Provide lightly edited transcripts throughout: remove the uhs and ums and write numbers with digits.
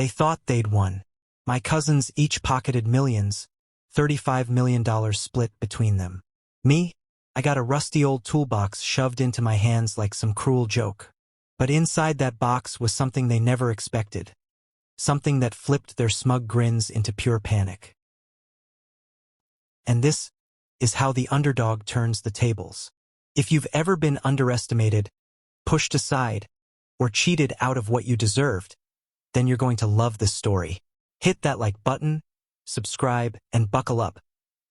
They thought they'd won. My cousins each pocketed millions, $35 million split between them. Me? I got a rusty old toolbox shoved into my hands like some cruel joke. But inside that box was something they never expected. Something that flipped their smug grins into pure panic. And this is how the underdog turns the tables. If you've ever been underestimated, pushed aside, or cheated out of what you deserved, then you're going to love this story. Hit that like button, subscribe, and buckle up,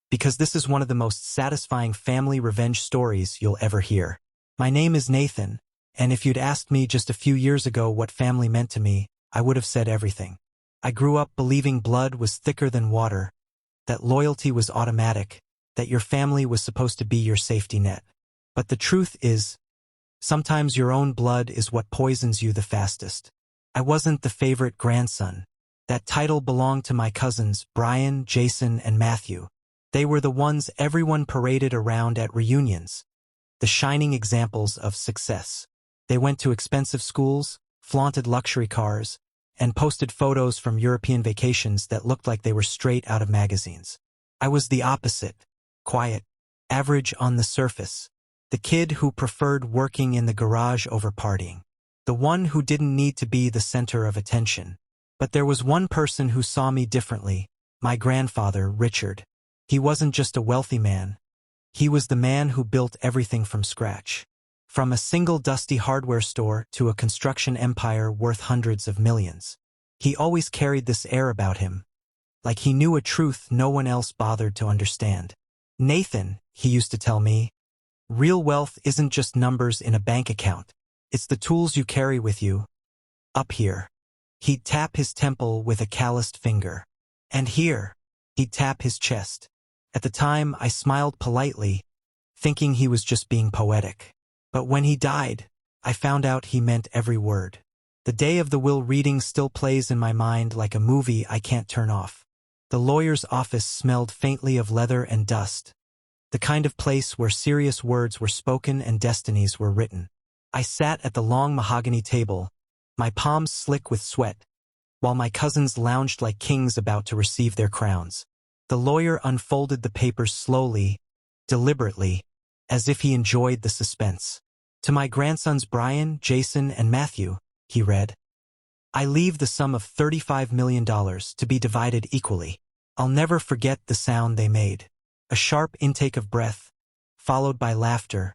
because this is one of the most satisfying family revenge stories you'll ever hear. My name is Nathan, and if you'd asked me just a few years ago what family meant to me, I would have said everything. I grew up believing blood was thicker than water, that loyalty was automatic, that your family was supposed to be your safety net. But the truth is, sometimes your own blood is what poisons you the fastest. I wasn't the favorite grandson. That title belonged to my cousins, Brian, Jason, and Matthew. They were the ones everyone paraded around at reunions, the shining examples of success. They went to expensive schools, flaunted luxury cars, and posted photos from European vacations that looked like they were straight out of magazines. I was the opposite, quiet, average on the surface, the kid who preferred working in the garage over partying, the one who didn't need to be the center of attention. But there was one person who saw me differently, my grandfather, Richard. He wasn't just a wealthy man. He was the man who built everything from scratch. From a single dusty hardware store to a construction empire worth hundreds of millions. He always carried this air about him, like he knew a truth no one else bothered to understand. Nathan, he used to tell me, real wealth isn't just numbers in a bank account. It's the tools you carry with you. Up here. He'd tap his temple with a calloused finger. And here, he'd tap his chest. At the time, I smiled politely, thinking he was just being poetic. But when he died, I found out he meant every word. The day of the will reading still plays in my mind like a movie I can't turn off. The lawyer's office smelled faintly of leather and dust, the kind of place where serious words were spoken and destinies were written. I sat at the long mahogany table, my palms slick with sweat, while my cousins lounged like kings about to receive their crowns. The lawyer unfolded the papers slowly, deliberately, as if he enjoyed the suspense. To my grandsons Brian, Jason, and Matthew, he read, I leave the sum of $35 million to be divided equally. I'll never forget the sound they made. A sharp intake of breath, followed by laughter.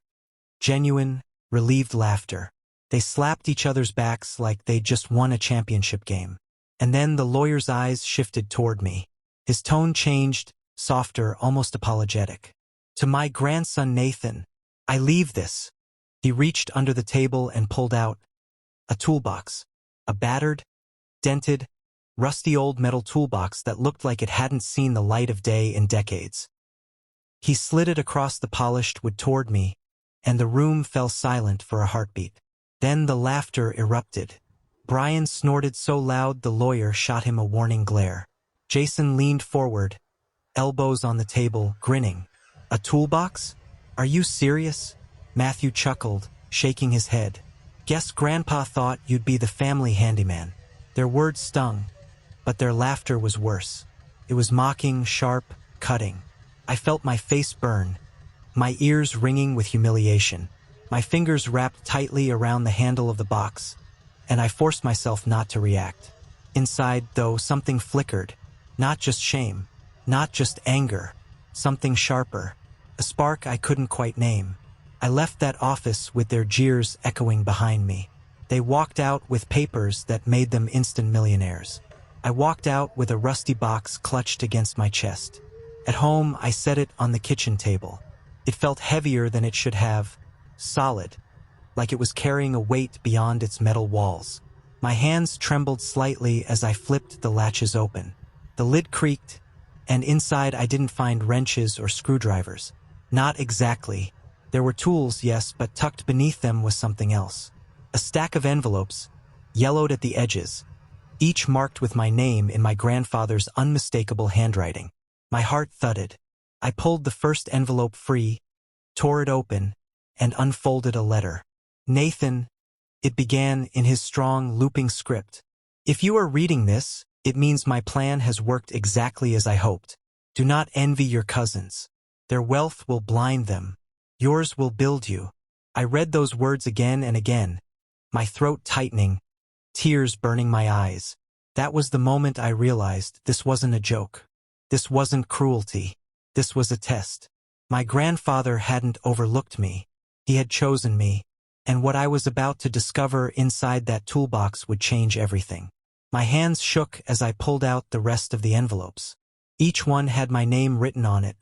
Genuine, relieved laughter. They slapped each other's backs like they'd just won a championship game. And then the lawyer's eyes shifted toward me. His tone changed, softer, almost apologetic. To my grandson Nathan, I leave this. He reached under the table and pulled out a toolbox. A battered, dented, rusty old metal toolbox that looked like it hadn't seen the light of day in decades. He slid it across the polished wood toward me, and the room fell silent for a heartbeat. Then the laughter erupted. Brian snorted so loud the lawyer shot him a warning glare. Jason leaned forward, elbows on the table, grinning. A toolbox? Are you serious? Matthew chuckled, shaking his head. Guess Grandpa thought you'd be the family handyman. Their words stung, but their laughter was worse. It was mocking, sharp, cutting. I felt my face burn, my ears ringing with humiliation. My fingers wrapped tightly around the handle of the box, and I forced myself not to react. Inside, though, something flickered. Not just shame, not just anger, something sharper, a spark I couldn't quite name. I left that office with their jeers echoing behind me. They walked out with papers that made them instant millionaires. I walked out with a rusty box clutched against my chest. At home, I set it on the kitchen table. It felt heavier than it should have, solid, like it was carrying a weight beyond its metal walls. My hands trembled slightly as I flipped the latches open. The lid creaked, and inside I didn't find wrenches or screwdrivers. Not exactly. There were tools, yes, but tucked beneath them was something else. A stack of envelopes, yellowed at the edges, each marked with my name in my grandfather's unmistakable handwriting. My heart thudded. I pulled the first envelope free, tore it open, and unfolded a letter. Nathan, it began in his strong, looping script. If you are reading this, it means my plan has worked exactly as I hoped. Do not envy your cousins. Their wealth will blind them. Yours will build you. I read those words again and again, my throat tightening, tears burning my eyes. That was the moment I realized this wasn't a joke. This wasn't cruelty. This was a test. My grandfather hadn't overlooked me. He had chosen me, and what I was about to discover inside that toolbox would change everything. My hands shook as I pulled out the rest of the envelopes. Each one had my name written on it,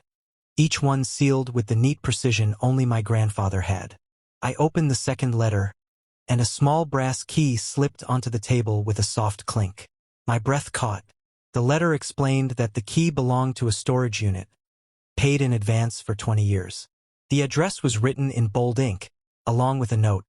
each one sealed with the neat precision only my grandfather had. I opened the second letter, and a small brass key slipped onto the table with a soft clink. My breath caught. The letter explained that the key belonged to a storage unit, paid in advance for 20 years. The address was written in bold ink, along with a note.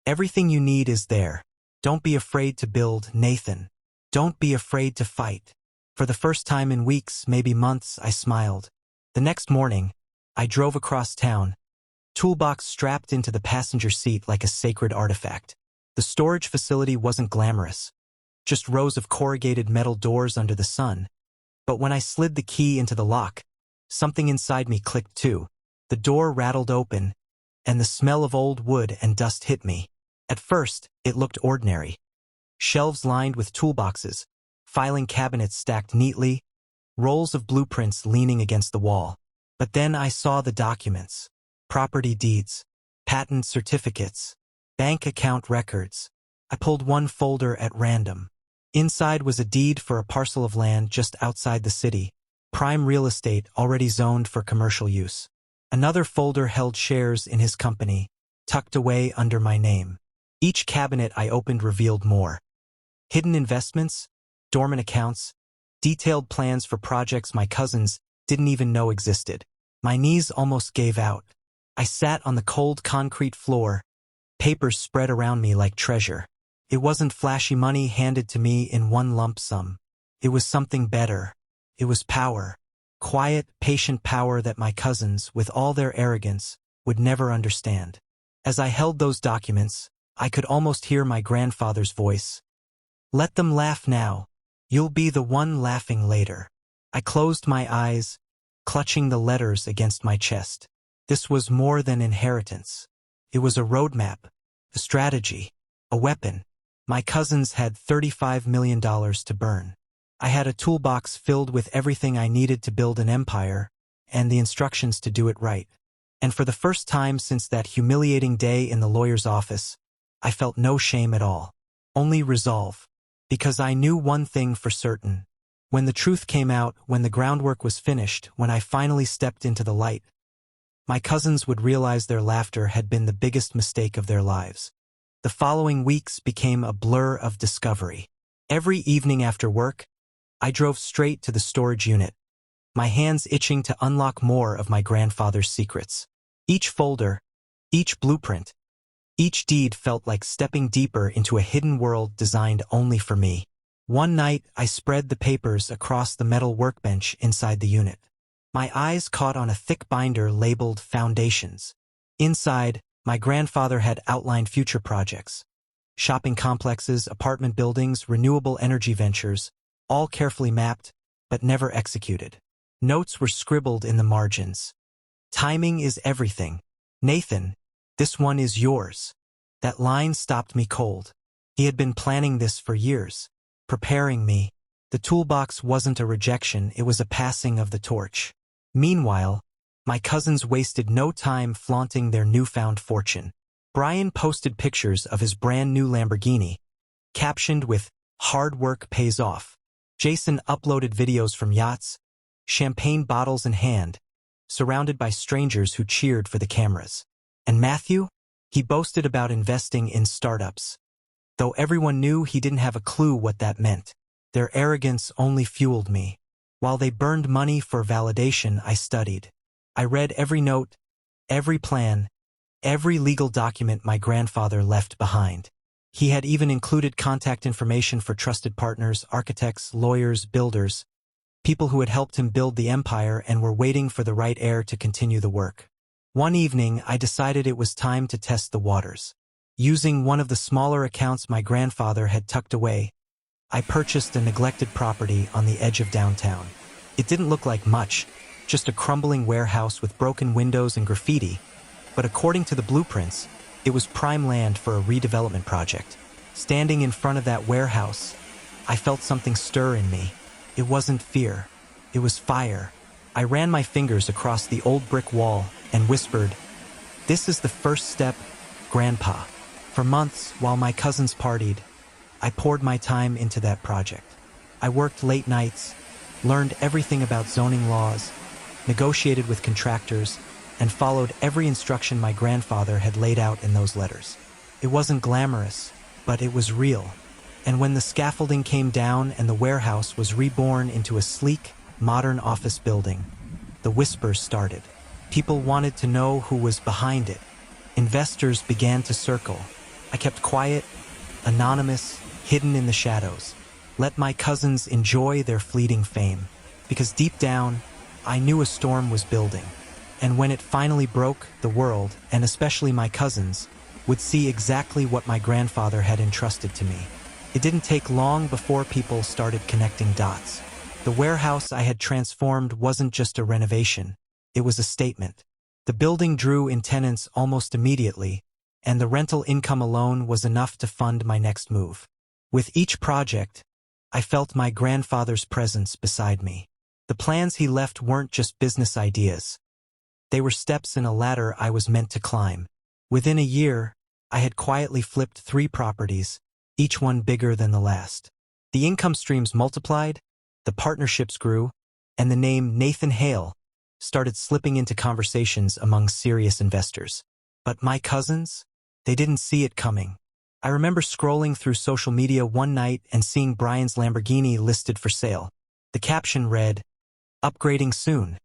Everything you need is there. Don't be afraid to build, Nathan. Don't be afraid to fight. For the first time in weeks, maybe months, I smiled. The next morning, I drove across town, Toolbox strapped into the passenger seat like a sacred artifact. The storage facility wasn't glamorous, just rows of corrugated metal doors under the sun. But when I slid the key into the lock, something inside me clicked too. The door rattled open, and the smell of old wood and dust hit me. At first, it looked ordinary. Shelves lined with toolboxes, filing cabinets stacked neatly, rolls of blueprints leaning against the wall. But then I saw the documents. Property deeds, patent certificates, bank account records. I pulled one folder at random. Inside was a deed for a parcel of land just outside the city, prime real estate already zoned for commercial use. Another folder held shares in his company, tucked away under my name. Each cabinet I opened revealed more. Hidden investments, dormant accounts, detailed plans for projects my cousins didn't even know existed. My knees almost gave out. I sat on the cold concrete floor, papers spread around me like treasure. It wasn't flashy money handed to me in one lump sum. It was something better. It was power. Quiet, patient power that my cousins, with all their arrogance, would never understand. As I held those documents, I could almost hear my grandfather's voice. Let them laugh now. You'll be the one laughing later. I closed my eyes, clutching the letters against my chest. This was more than inheritance. It was a roadmap, a strategy, a weapon. My cousins had $35 million to burn. I had a toolbox filled with everything I needed to build an empire, and the instructions to do it right. And for the first time since that humiliating day in the lawyer's office, I felt no shame at all. Only resolve. Because I knew one thing for certain. When the truth came out, when the groundwork was finished, when I finally stepped into the light, my cousins would realize their laughter had been the biggest mistake of their lives. The following weeks became a blur of discovery. Every evening after work, I drove straight to the storage unit, my hands itching to unlock more of my grandfather's secrets. Each folder, each blueprint, each deed felt like stepping deeper into a hidden world designed only for me. One night, I spread the papers across the metal workbench inside the unit. My eyes caught on a thick binder labeled Foundations. Inside, my grandfather had outlined future projects. Shopping complexes, apartment buildings, renewable energy ventures, all carefully mapped, but never executed. Notes were scribbled in the margins. Timing is everything. Nathan, this one is yours. That line stopped me cold. He had been planning this for years, preparing me. The toolbox wasn't a rejection, it was a passing of the torch. Meanwhile, my cousins wasted no time flaunting their newfound fortune. Brian posted pictures of his brand new Lamborghini, captioned with, "Hard work pays off." Jason uploaded videos from yachts, champagne bottles in hand, surrounded by strangers who cheered for the cameras. And Matthew? He boasted about investing in startups, though everyone knew he didn't have a clue what that meant. Their arrogance only fueled me. While they burned money for validation, I studied. I read every note, every plan, every legal document my grandfather left behind. He had even included contact information for trusted partners, architects, lawyers, builders, people who had helped him build the empire and were waiting for the right heir to continue the work. One evening, I decided it was time to test the waters. Using one of the smaller accounts my grandfather had tucked away, I purchased a neglected property on the edge of downtown. It didn't look like much, just a crumbling warehouse with broken windows and graffiti, but according to the blueprints, it was prime land for a redevelopment project. Standing in front of that warehouse, I felt something stir in me. It wasn't fear, it was fire. I ran my fingers across the old brick wall and whispered, "This is the first step, Grandpa." For months, while my cousins partied, I poured my time into that project. I worked late nights, learned everything about zoning laws, negotiated with contractors, and followed every instruction my grandfather had laid out in those letters. It wasn't glamorous, but it was real. And when the scaffolding came down and the warehouse was reborn into a sleek, modern office building, the whispers started. People wanted to know who was behind it. Investors began to circle. I kept quiet, anonymous, hidden in the shadows. Let my cousins enjoy their fleeting fame. Because deep down, I knew a storm was building. And when it finally broke, the world, and especially my cousins, would see exactly what my grandfather had entrusted to me. It didn't take long before people started connecting dots. The warehouse I had transformed wasn't just a renovation, it was a statement. The building drew in tenants almost immediately, and the rental income alone was enough to fund my next move. With each project, I felt my grandfather's presence beside me. The plans he left weren't just business ideas. They were steps in a ladder I was meant to climb. Within a year, I had quietly flipped 3 properties, each one bigger than the last. The income streams multiplied, the partnerships grew, and the name Nathan Hale started slipping into conversations among serious investors. But my cousins? They didn't see it coming. I remember scrolling through social media one night and seeing Brian's Lamborghini listed for sale. The caption read, "Upgrading soon."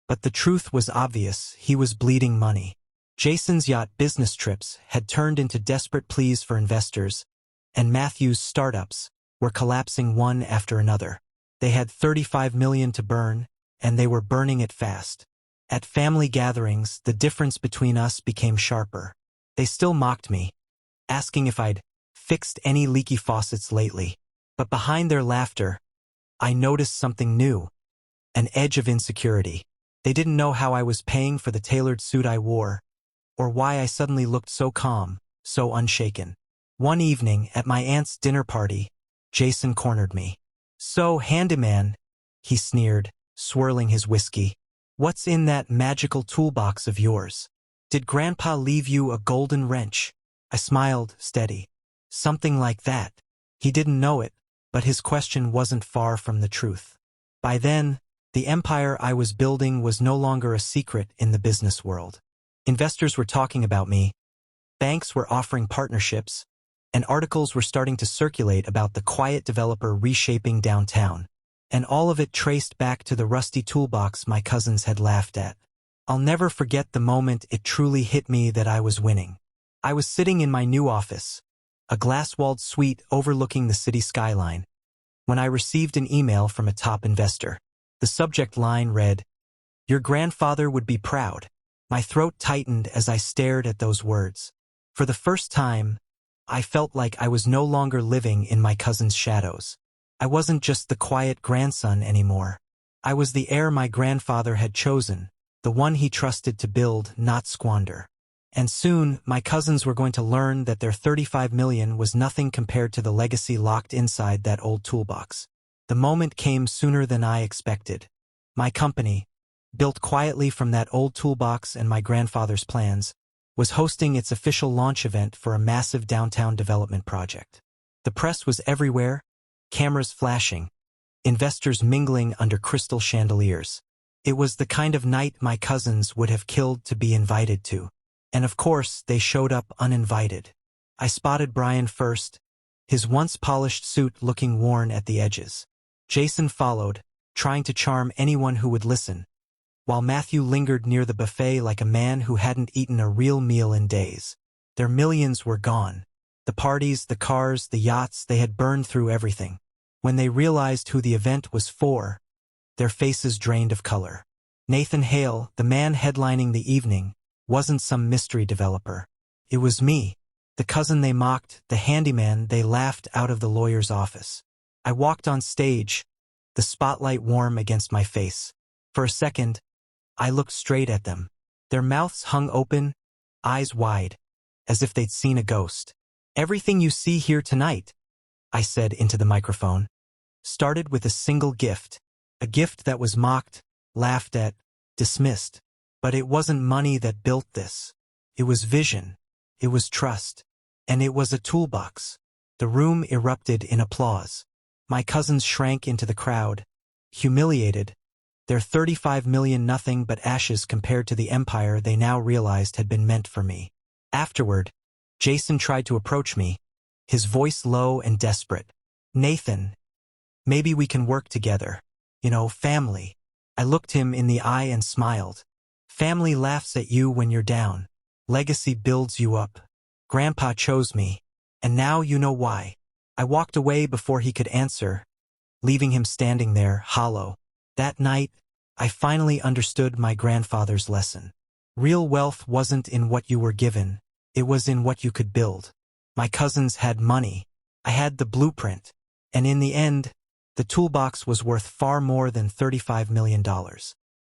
But the truth was obvious, he was bleeding money. Jason's yacht business trips had turned into desperate pleas for investors, and Matthew's startups were collapsing one after another. They had $35 million to burn, and they were burning it fast. At family gatherings, the difference between us became sharper. They still mocked me, asking if I'd fixed any leaky faucets lately. But behind their laughter, I noticed something new, an edge of insecurity. They didn't know how I was paying for the tailored suit I wore, or why I suddenly looked so calm, so unshaken. One evening, at my aunt's dinner party, Jason cornered me. "So, handyman," he sneered, swirling his whiskey. "What's in that magical toolbox of yours? Did Grandpa leave you a golden wrench?" I smiled, steady. "Something like that." He didn't know it, but his question wasn't far from the truth. By then, the empire I was building was no longer a secret in the business world. Investors were talking about me, banks were offering partnerships, and articles were starting to circulate about the quiet developer reshaping downtown. And all of it traced back to the rusty toolbox my cousins had laughed at. I'll never forget the moment it truly hit me that I was winning. I was sitting in my new office, a glass-walled suite overlooking the city skyline, when I received an email from a top investor. The subject line read, "Your grandfather would be proud." My throat tightened as I stared at those words. For the first time, I felt like I was no longer living in my cousin's shadows. I wasn't just the quiet grandson anymore. I was the heir my grandfather had chosen, the one he trusted to build, not squander. And soon, my cousins were going to learn that their $35 million was nothing compared to the legacy locked inside that old toolbox. The moment came sooner than I expected. My company, built quietly from that old toolbox and my grandfather's plans, was hosting its official launch event for a massive downtown development project. The press was everywhere, cameras flashing, investors mingling under crystal chandeliers. It was the kind of night my cousins would have killed to be invited to. And of course, they showed up uninvited. I spotted Brian first, his once polished suit looking worn at the edges. Jason followed, trying to charm anyone who would listen, while Matthew lingered near the buffet like a man who hadn't eaten a real meal in days. Their millions were gone. The parties, the cars, the yachts, they had burned through everything. When they realized who the event was for, their faces drained of color. Nathan Hale, the man headlining the evening, wasn't some mystery developer. It was me, the cousin they mocked, the handyman they laughed out of the lawyer's office. I walked on stage, the spotlight warm against my face. For a second, I looked straight at them. Their mouths hung open, eyes wide, as if they'd seen a ghost. Everything you see here tonight, I said into the microphone, started with a single gift. A gift that was mocked, laughed at, dismissed. But it wasn't money that built this. It was vision. It was trust. And it was a toolbox. The room erupted in applause. My cousins shrank into the crowd, humiliated. Their 35 million nothing but ashes compared to the empire they now realized had been meant for me. Afterward, Jason tried to approach me, his voice low and desperate. Nathan, maybe we can work together. You know, family. I looked him in the eye and smiled. Family laughs at you when you're down. Legacy builds you up. Grandpa chose me, and now you know why. I walked away before he could answer, leaving him standing there, hollow. That night, I finally understood my grandfather's lesson. Real wealth wasn't in what you were given, it was in what you could build. My cousins had money. I had the blueprint. And in the end, the toolbox was worth far more than $35 million.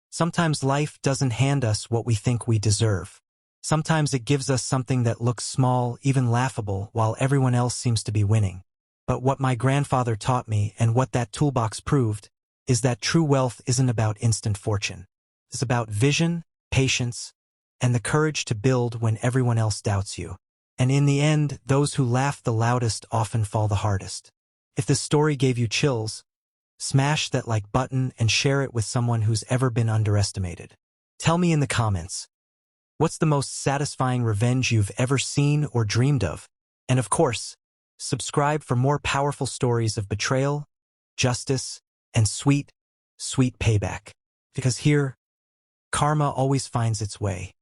Sometimes life doesn't hand us what we think we deserve. Sometimes it gives us something that looks small, even laughable, while everyone else seems to be winning. But what my grandfather taught me, and what that toolbox proved, is that true wealth isn't about instant fortune. It's about vision, patience, and the courage to build when everyone else doubts you. And in the end, those who laugh the loudest often fall the hardest. If this story gave you chills, smash that like button and share it with someone who's ever been underestimated. Tell me in the comments, what's the most satisfying revenge you've ever seen or dreamed of? And of course, subscribe for more powerful stories of betrayal, justice, and sweet, sweet payback. Because here, karma always finds its way.